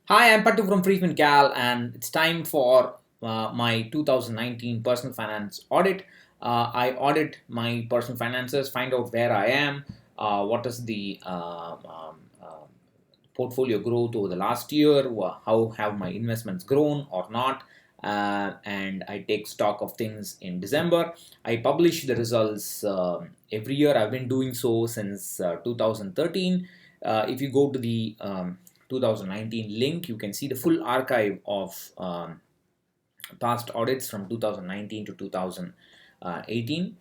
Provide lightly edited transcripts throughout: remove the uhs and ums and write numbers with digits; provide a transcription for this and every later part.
Hi, I'm Pattu from freefincal, and it's time for my 2019 personal finance audit. I audit my personal finances, find out where I am, what is the portfolio growth over the last year, how have my investments grown or not, and I take stock of things in December. I publish the results every year. I've been doing so since 2013. If you go to the 2019 link, you can see the full archive of past audits from 2019 to 2018.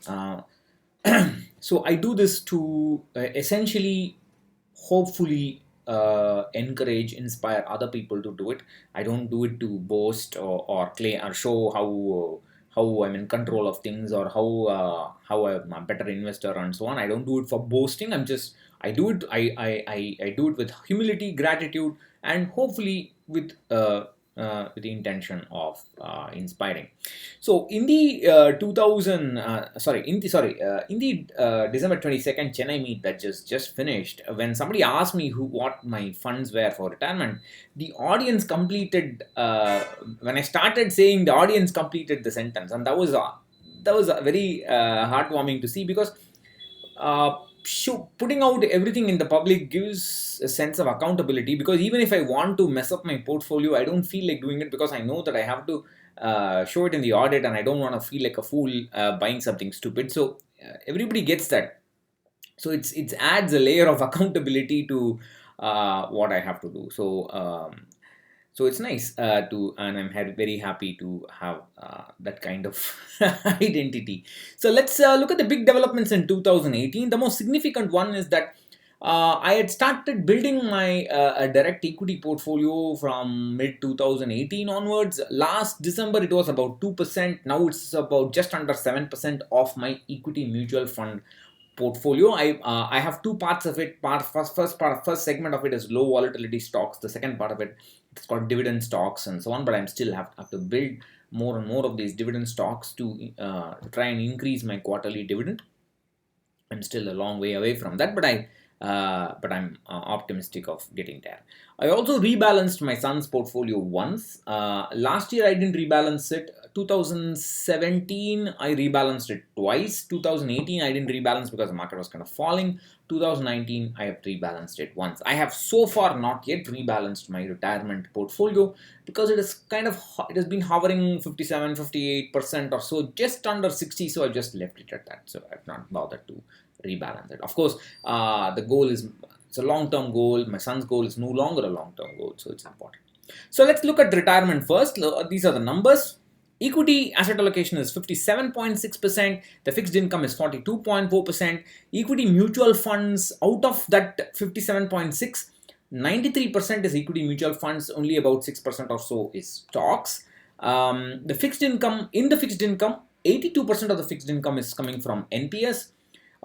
So I do this to essentially, hopefully, encourage, inspire other people to do it. I don't do it to boast or claim or show how I'm in control of things, or how I'm a better investor and so on. I don't do it for boasting. I do it. I do it with humility, gratitude, and hopefully with the intention of inspiring. So in the 2000, sorry, in the December 22nd Chennai meet that just finished, when somebody asked me what my funds were for retirement, the audience completed. When I started saying, the audience completed the sentence, and that was very heartwarming to see, because putting out everything in the public gives a sense of accountability, because even if I want to mess up my portfolio, I don't feel like doing it, because I know that I have to show it in the audit, and I don't want to feel like a fool buying something stupid. So everybody gets that. So it adds a layer of accountability to what I have to do. So it's nice and I'm very happy to have that kind of identity. So let's look at the big developments in 2018. The most significant one is that I had started building my direct equity portfolio from mid 2018 onwards. Last December, it was about 2%. Now it's about just under 7% of my equity mutual fund portfolio. I have two parts of it. First segment of it is low volatility stocks. The second part of it, it's called dividend stocks and so on. But I'm still have to build more and more of these dividend stocks to try and increase my quarterly dividend. I'm still a long way away from that, but I'm optimistic of getting there. I also rebalanced my son's portfolio once. Last year I didn't rebalance it. 2017 I rebalanced it twice. 2018 I didn't rebalance because the market was kind of falling. 2019 I have rebalanced it once. I have so far not yet rebalanced my retirement portfolio, because it has been hovering 57, 58% or so, just under 60. So I just left it at that. So I've not bothered to rebalance it. Of course, the goal is, it's a long-term goal. My son's goal is no longer a long-term goal, so it's important. So let's look at retirement first. These are the numbers. Equity asset allocation is 57.6%. The fixed income is 42.4%. Equity mutual funds, out of that 57.6, 93% is equity mutual funds. Only about 6% or so is stocks. The fixed income, 82% of the fixed income is coming from NPS.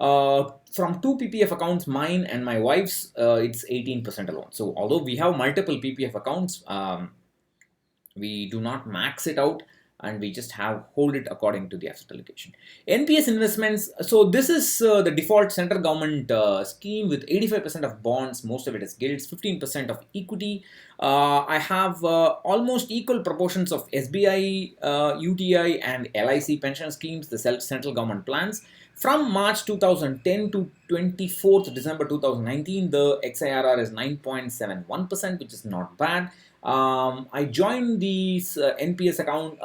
From two PPF accounts, mine and my wife's, it's 18% alone. So although we have multiple PPF accounts, we do not max it out, and we just hold it according to the asset allocation. NPS investments, so this is the default central government scheme with 85% of bonds. Most of it is gilts, 15% of equity. I have almost equal proportions of SBI, UTI and LIC pension schemes, the central government plans. From March 2010 to 24th December 2019, the XIRR is 9.71%, which is not bad. I joined this NPS account.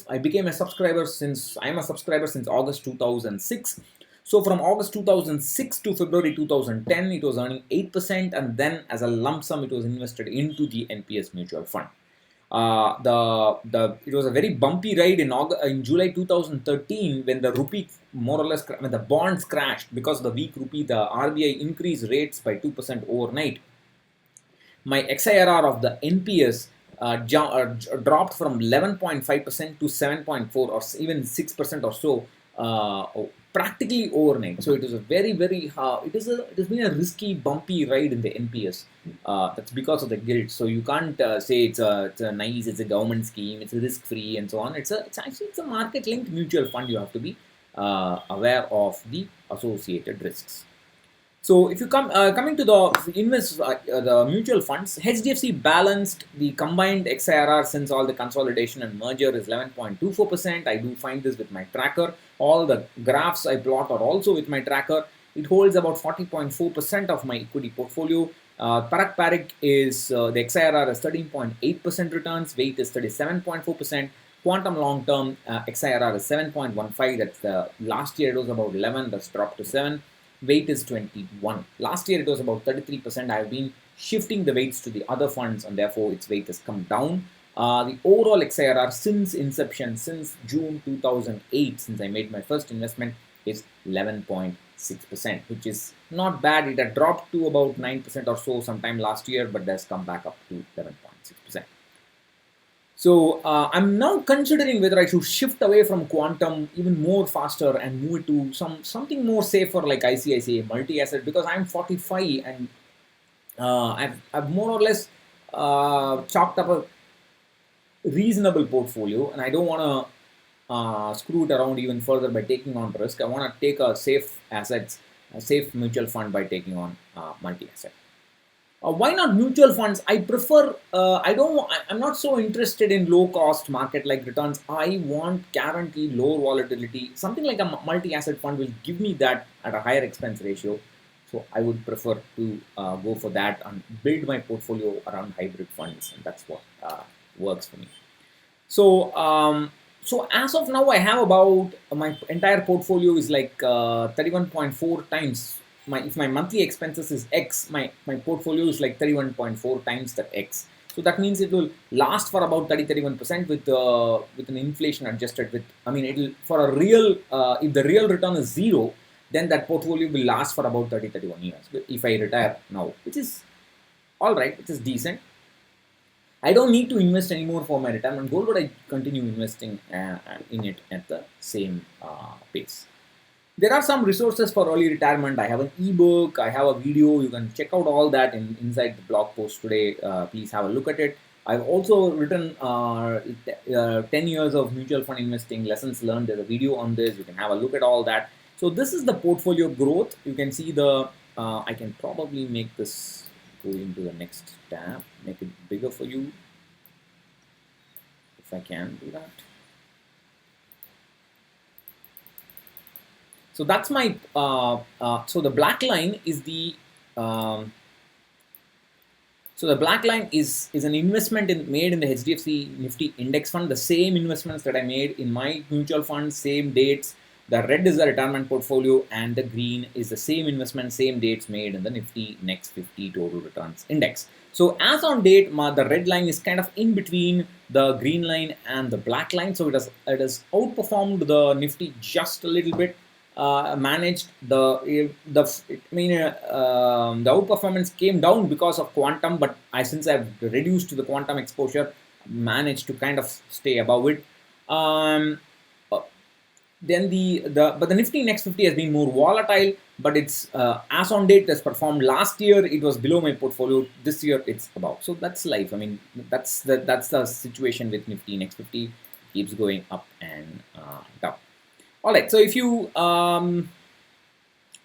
I became a subscriber since I'm a subscriber since August 2006. So from August 2006 to February 2010, it was earning 8%, and then as a lump sum, it was invested into the NPS mutual fund. It was a very bumpy ride in July 2013, when the rupee more or less, when the bonds crashed because of the weak rupee. The RBI increased rates by 2% overnight. My XIRR of the NPS dropped from 11.5% to 7.4 or even 6% or so, practically overnight. So it is a very it has been a risky, bumpy ride in the NPS. That's because of the guilt. So you can't say it's a government scheme, it's a risk free and so on. It's a market linked mutual fund. You have to be aware of the associated risks. So if you come coming to the mutual funds, HDFC balanced the combined XIRR since all the consolidation and merger is 11.24%. I do find this with my tracker. All the graphs I plot are also with my tracker. It holds about 40.4% of my equity portfolio. Parak Parik is the XIRR is 13.8% returns. Weight is 37.4%. Quantum long term XIRR is 7.15. That's the last year it was about 11. That's dropped to 7. Weight is 21. Last year it was about 33%. I've been shifting the weights to the other funds and therefore its weight has come down. The overall XIRR since inception, since June 2008, since I made my first investment, is 11.6%, which is not bad. It had dropped to about 9% or so sometime last year, but has come back up to 11.6%. So I'm now considering whether I should shift away from quantum even more faster and move it to something more safer like ICICI multi-asset, because I'm 45 and I've more or less chalked up a reasonable portfolio, and I don't want to screw it around even further by taking on risk. I want to take a safe mutual fund by taking on multi-asset. Why not mutual funds? I prefer, I'm not so interested in low cost market like returns. I want guaranteed low volatility. Something like a multi-asset fund will give me that at a higher expense ratio. So I would prefer to go for that and build my portfolio around hybrid funds. And that's what works for me. So as of now, I have about my entire portfolio is like 31.4 times. If my monthly expenses is X, my portfolio is like 31.4 times that X. So that means it will last for about 31% with an inflation adjusted with. I mean, it'll for a real if the real return is zero, then that portfolio will last for about 31 years. If I retire now, which is all right, which is decent. I don't need to invest anymore for my retirement goal, but I continue investing in it at the same pace. There are some resources for early retirement. I have an ebook, I have a video. You can check out all that inside the blog post today. Please have a look at it. I've also written 10 years of mutual fund investing lessons learned. There's a video on this. You can have a look at all that. So this is the portfolio growth. You can see I can probably make this go into the next tab, make it bigger for you, if I can do that. So that's my, so the black line is so the black line is an investment made in the HDFC Nifty index fund, the same investments that I made in my mutual fund, same dates. The red is the retirement portfolio and the green is the same investment, same dates made in the Nifty Next 50 Total Returns Index. So as on date, the red line is kind of in between the green line and the black line. So it has outperformed the Nifty just a little bit. Managed the outperformance came down because of quantum, but since I've reduced the quantum exposure, managed to kind of stay above it. Then but the Nifty Next 50 has been more volatile, but it's as on date has performed. Last year it was below my portfolio. This year it's above. So that's life. I mean, that's the situation with Nifty Next 50. Keeps going up and down. All right. So if you the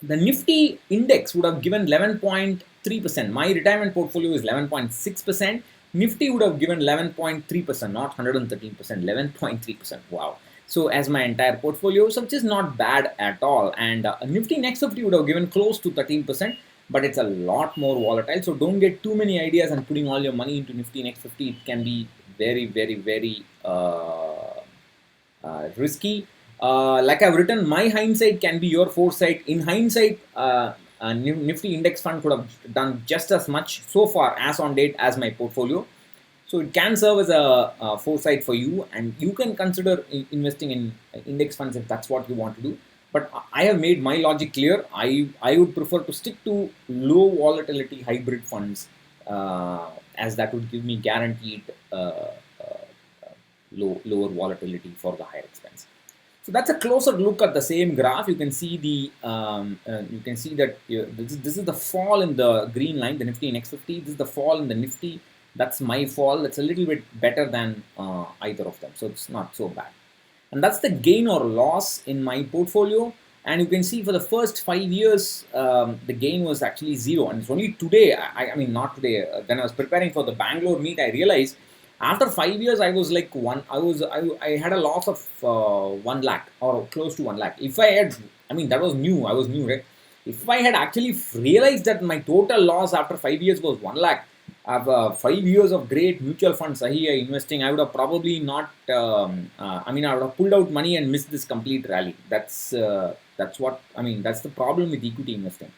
Nifty index would have given 11.3%. My retirement portfolio is 11.6%. Nifty would have given 11.3%, not 113%, 11.3%. Wow. So as my entire portfolio, so which is not bad at all. And Nifty Next 50 would have given close to 13%, but it's a lot more volatile. So don't get too many ideas and putting all your money into Nifty Next 50. It can be very, very, very risky. Like I've written, my hindsight can be your foresight. In hindsight, Nifty index fund could have done just as much so far as on date as my portfolio. So it can serve as a foresight for you, and you can consider investing in index funds if that's what you want to do. But I have made my logic clear. I would prefer to stick to low volatility hybrid funds, as that would give me guaranteed lower volatility for the higher expense. So that's a closer look at the same graph. You can see that this is the fall in the green line, the Nifty Next 50. This is the fall in the Nifty. That's my fall. That's a little bit better than either of them. So it's not so bad. And that's the gain or loss in my portfolio. And you can see for the first 5 years, the gain was actually zero. And it's only today, I mean, not today, when I was preparing for the Bangalore meet, I realized after 5 years, I was like I had a loss of 1 lakh or close to 1 lakh. If I had, I mean, that was new, I was new, right? If I had actually realized that my total loss after 5 years was 1 lakh, after 5 years of great mutual fund Sahiya investing, I would have probably not, I mean, I would have pulled out money and missed this complete rally. That's what, I mean, that's the problem with equity investing.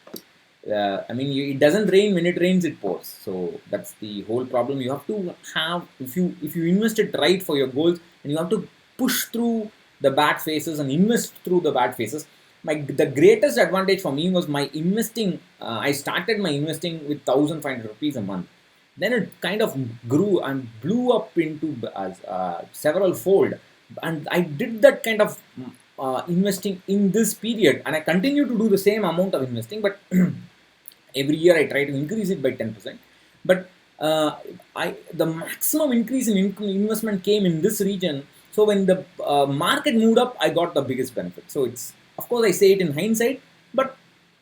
I mean, it doesn't rain. When it rains, it pours. So that's the whole problem. You have to have, if you invest it right for your goals, and you have to push through the bad phases and invest through the bad phases. The greatest advantage for me was my investing. I started my investing with 1,500 rupees a month. Then it kind of grew and blew up into several fold, and I did that kind of investing in this period, and I continue to do the same amount of investing, but every year I try to increase it by 10%. But the maximum increase in investment came in this region. So when the market moved up, I got the biggest benefit. So it's, of course, I say it in hindsight, but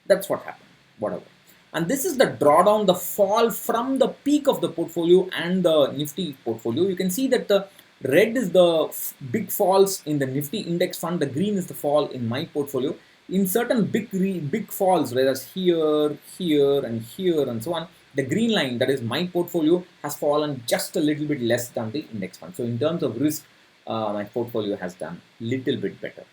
that's what happened. Whatever. And this is the drawdown, the fall from the peak of the portfolio and the Nifty portfolio. You can see that the red is the big falls in the Nifty index fund. The green is the fall in my portfolio. In certain big falls, whereas here, here, and here, and so on, the green line, that is my portfolio, has fallen just a little bit less than the index fund. So in terms of risk, my portfolio has done a little bit better.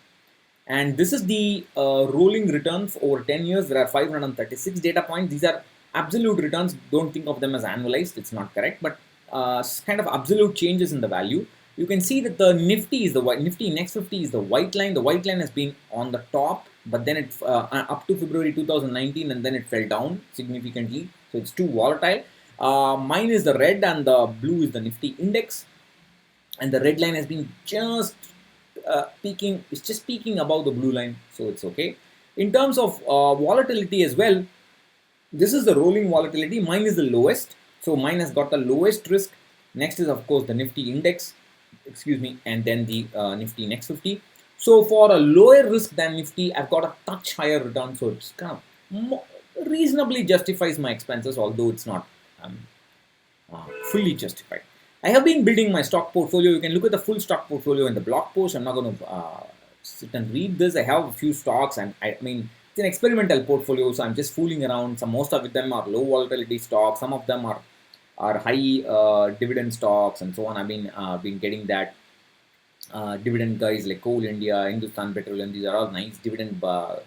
And this is the rolling returns over 10 years. There are 536 data points. These are absolute returns. Don't think of them as annualized. It's not correct, but kind of absolute changes in the value. You can see that the Nifty is the white, Nifty next 50 is the white line. The white line has been on the top, but then it up to February 2019, and then it fell down significantly. So it's too volatile. Mine is the red, and the blue is the Nifty index, and the red line has been just peaking. It's just peaking above the blue line, so it's okay. In terms of volatility as well, this is the rolling volatility. Mine is the lowest, so mine has got the lowest risk. Next is, of course, the Nifty index, and then the Nifty next 50. So for a lower risk than Nifty, I've got a touch higher return, so it's kind of reasonably justifies my expenses, although it's not fully justified. I have been building my stock portfolio. You can look at the full stock portfolio in the blog post. I'm not going to sit and read this. I have a few stocks, and I mean, it's an experimental portfolio, so I'm just fooling around. Most of them are low volatility stocks. Some of them are high dividend stocks, and so on. I've been getting that dividend guys like Coal India, Hindustan Petroleum. These are all nice dividend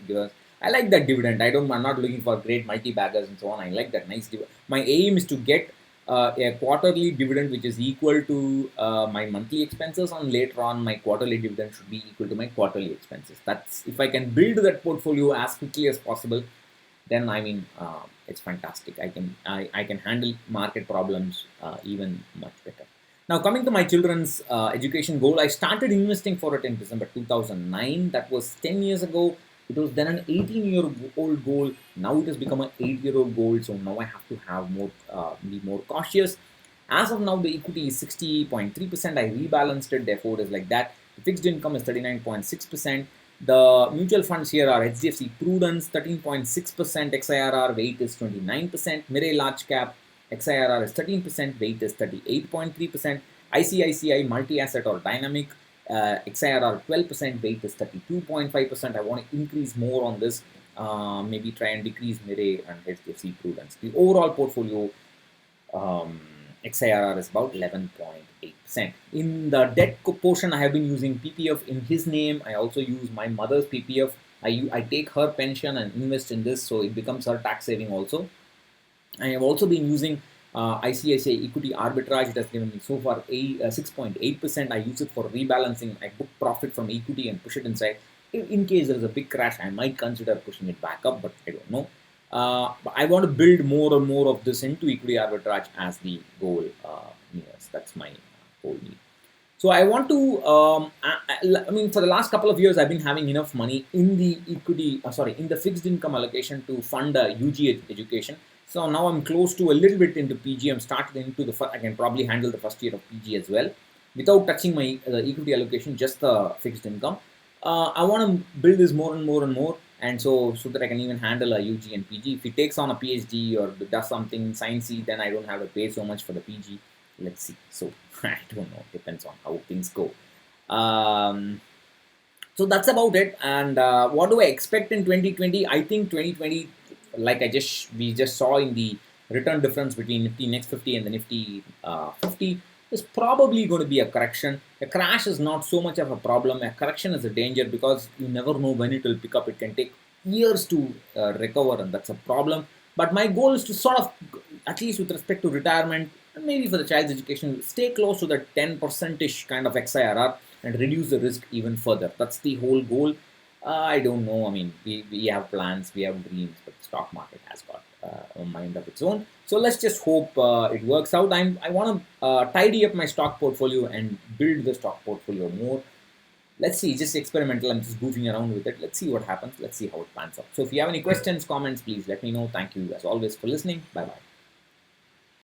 givers. I like that dividend. I'm not looking for great multi-baggers and so on. I like that nice dividend. My aim is to get a quarterly dividend which is equal to my monthly expenses, and later on my quarterly dividend should be equal to my quarterly expenses. That's, if I can build that portfolio as quickly as possible, then I mean, it's fantastic. I can handle market problems even much better. Now, coming to my children's education goal, I started investing for it in December 2009. That was 10 years ago. It was then an 18-year-old goal. Now it has become an 8-year-old goal. So now I have to have be more cautious. As of now, the equity is 60.3%. I rebalanced it. Therefore, it is like that. The fixed income is 39.6%. The mutual funds here are HDFC Prudence, 13.6%. XIRR weight is 29%. Mirae Large Cap XIRR is 13%. Weight is 38.3%. ICICI Multi-Asset or Dynamic XIRR 12%, weight is 32.5%. I want to increase more on this, maybe try and decrease Mirae and HDFC Prudence. The overall portfolio XIRR is about 11.8%. In the debt portion, I have been using PPF in his name. I also use my mother's PPF. I take her pension and invest in this, so it becomes her tax saving also. I have also been using ICICI equity arbitrage. It has given me so far 6.8%. I use it for rebalancing. I book profit from equity and push it inside. In case there is a big crash, I might consider pushing it back up, but I don't know. But I want to build more and more of this into equity arbitrage as the goal nears. That's my goal. So I want to, I mean, for the last couple of years, I've been having enough money in the equity, in the fixed income allocation to fund UG education. So now I'm close to a little bit into PG. I'm started into I can probably handle the first year of PG as well, without touching my equity allocation, just the fixed income. I want to build this more and more and more, and so that I can even handle a UG and PG. If he takes on a PhD or does something sciencey, then I don't have to pay so much for the PG. Let's see. So I don't know. Depends on how things go. Um, so that's about it. And what do I expect in 2020? I think 2020, like we just saw in the return difference between Nifty Next 50 and the Nifty 50, is probably going to be a correction. A crash is not so much of a problem. A correction is a danger because you never know when it will pick up. It can take years to recover, and that's a problem. But my goal is to sort of, at least with respect to retirement and maybe for the child's education, stay close to the 10% ish kind of XIRR and reduce the risk even further. That's the whole goal. I don't know. I mean, we have plans, we have dreams, but the stock market has got a mind of its own. So let's just hope it works out. I want to tidy up my stock portfolio and build the stock portfolio more. Let's see, just experimental. I'm just goofing around with it. Let's see what happens. Let's see how it pans out. So if you have any questions, comments, please let me know. Thank you as always for listening. Bye bye.